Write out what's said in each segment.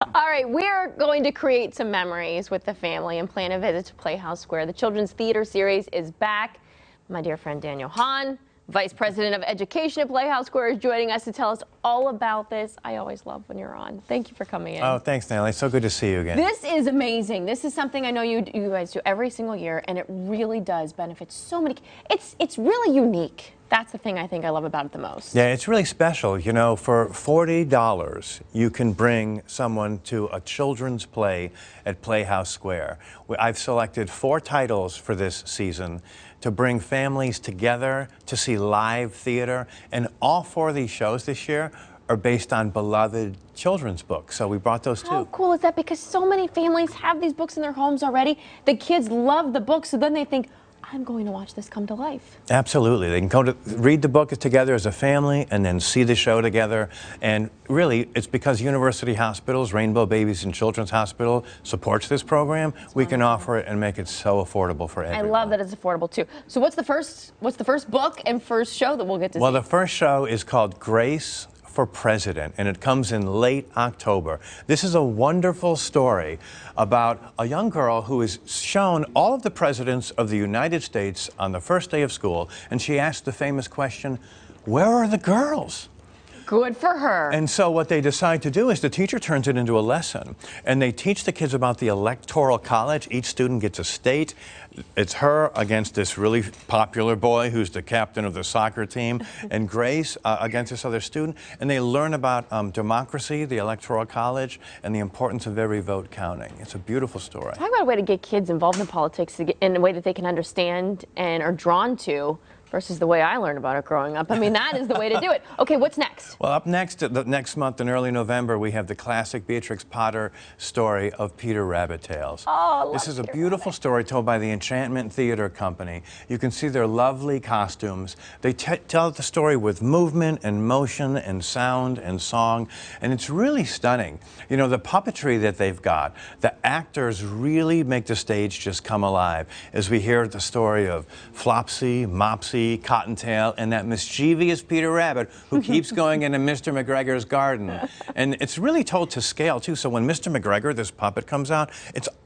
All right, we're going to create some memories with the family and plan a visit to Playhouse Square. The children's theater series is back. My dear friend Daniel Hahn, Vice President of Education at Playhouse Square, is joining us to tell us all about this. I always love when you're on. Thank you for coming in. Oh, thanks, Natalie. So good to see you again. This is amazing. This is something I know you guys do every single year, and it really does benefit so many. It's really unique. That's the thing I think I love about it the most. Yeah, it's really special. You know, for $40, you can bring someone to a children's play at Playhouse Square. I've selected 4 titles for this season to bring families together to see live theater, and all 4 of these shows this year are based on beloved children's books. So we brought those too. How cool is that? Because so many families have these books in their homes already. The kids love the books, so then they think, I'm going to watch this come to life. Absolutely. They can go to read the book together as a family and then see the show together. And really, it's because University Hospitals, Rainbow Babies and Children's Hospital supports this program. We can offer it and make it so affordable for everyone. I love that it's affordable too. So what's the first book and first show that we'll get to see? Well, the first show is called Grace for President, and it comes in late October. This is a wonderful story about a young girl who is shown all of the presidents of the United States on the first day of school, and she asked the famous question, where are the girls? Good for her. And so what they decide to do is the teacher turns it into a lesson, and they teach the kids about the Electoral College. Each student gets a state. It's her against this really popular boy who's the captain of the soccer team, and Grace against this other student. And they learn about democracy, the Electoral College, and the importance of every vote counting. It's a beautiful story. Talk about a way to get kids involved in politics in a way that they can understand and are drawn to, versus the way I learned about it growing up. I mean, that is the way to do it. Okay, what's next? Well, up next, next month in early November, we have the classic Beatrix Potter story of Peter Rabbit Tales. Oh, this is a beautiful story told by the Enchantment Theater Company. You can see their lovely costumes. They tell the story with movement and motion and sound and song, and it's really stunning. You know, the puppetry that they've got, the actors really make the stage just come alive as we hear the story of Flopsy, Mopsy, Cottontail, and that mischievous Peter Rabbit who keeps going into Mr. McGregor's garden. And it's really told to scale too, so when Mr. McGregor, this puppet, comes out,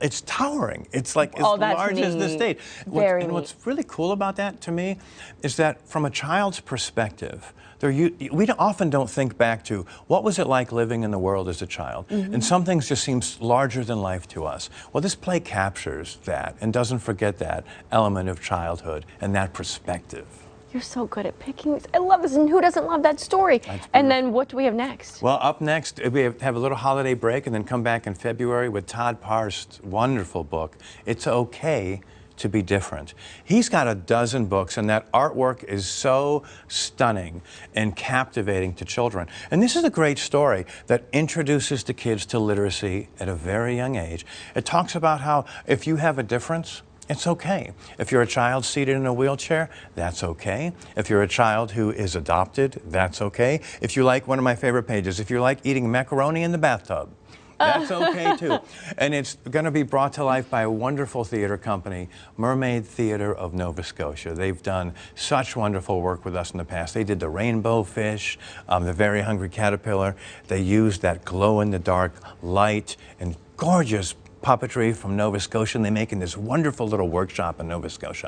it's towering. It's like as large as the stage. What's really cool about that to me is that from a child's perspective, we often don't think back to what was it like living in the world as a child, and some things just seem larger than life to us. Well, this play captures that and doesn't forget that element of childhood and that perspective. You're so good at picking these. I love this, and who doesn't love that story? And then what do we have next? Well, up next, we have a little holiday break and then come back in February with Todd Parr's wonderful book, It's Okay to Be Different. He's got a dozen books, and that artwork is so stunning and captivating to children. And this is a great story that introduces the kids to literacy at a very young age. It talks about how if you have a difference, it's okay. If you're a child seated in a wheelchair, that's okay. If you're a child who is adopted, that's okay. If you like, one of my favorite pages, if you like eating macaroni in the bathtub, that's okay too. And it's going to be brought to life by a wonderful theater company, Mermaid Theater of Nova Scotia. They've done such wonderful work with us in the past. They did the Rainbow Fish, the Very Hungry Caterpillar. They used that glow-in-the-dark light and gorgeous puppetry from Nova Scotia, and they make in this wonderful little workshop in Nova Scotia.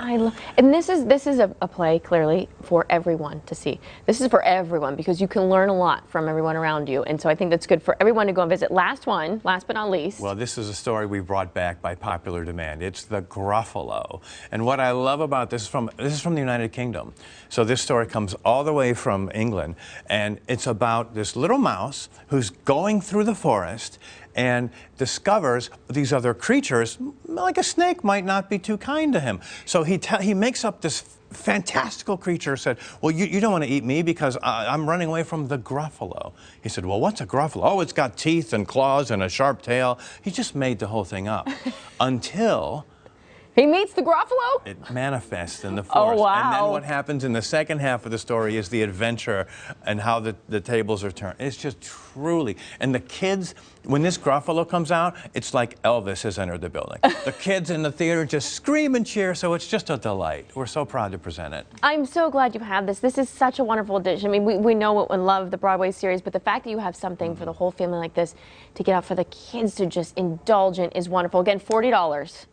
And this is a play clearly for everyone to see. This is for everyone because you can learn a lot from everyone around you, and so I think that's good for everyone to go and visit. Last but not least. Well, this is a story we brought back by popular demand. It's the Gruffalo, and what I love about this is from the United Kingdom. So this story comes all the way from England, and it's about this little mouse who's going through the forest and discovers these other creatures, like a snake, might not be too kind to him. So he makes up this fantastical creature, said, well, you don't want to eat me because I'm running away from the Gruffalo. He said, well, what's a Gruffalo? Oh, it's got teeth and claws and a sharp tail. He just made the whole thing up until He meets the Gruffalo? It manifests in the forest. wow. And then what happens in the second half of the story is the adventure and how the tables are turned. It's just truly. And the kids, when this Gruffalo comes out, it's like Elvis has entered the building. The kids in the theater just scream and cheer, so it's just a delight. We're so proud to present it. I'm so glad you have this. This is such a wonderful addition. I mean, we know and love the Broadway series, but the fact that you have something for the whole family like this to get out for the kids to just indulge in is wonderful. Again, $40.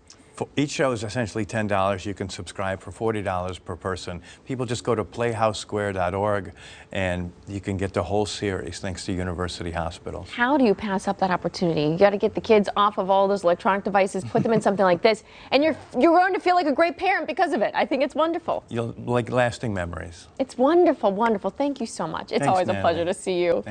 Each show is essentially $10. You can subscribe for $40 per person. People just go to playhousesquare.org and you can get the whole series thanks to University Hospitals. How do you pass up that opportunity? You got to get the kids off of all those electronic devices, put them in something like this, and you're going to feel like a great parent because of it. I think it's wonderful. You'll like lasting memories. It's wonderful, wonderful. Thank you so much. It's Thanks, always a Natalie. pleasure to see you.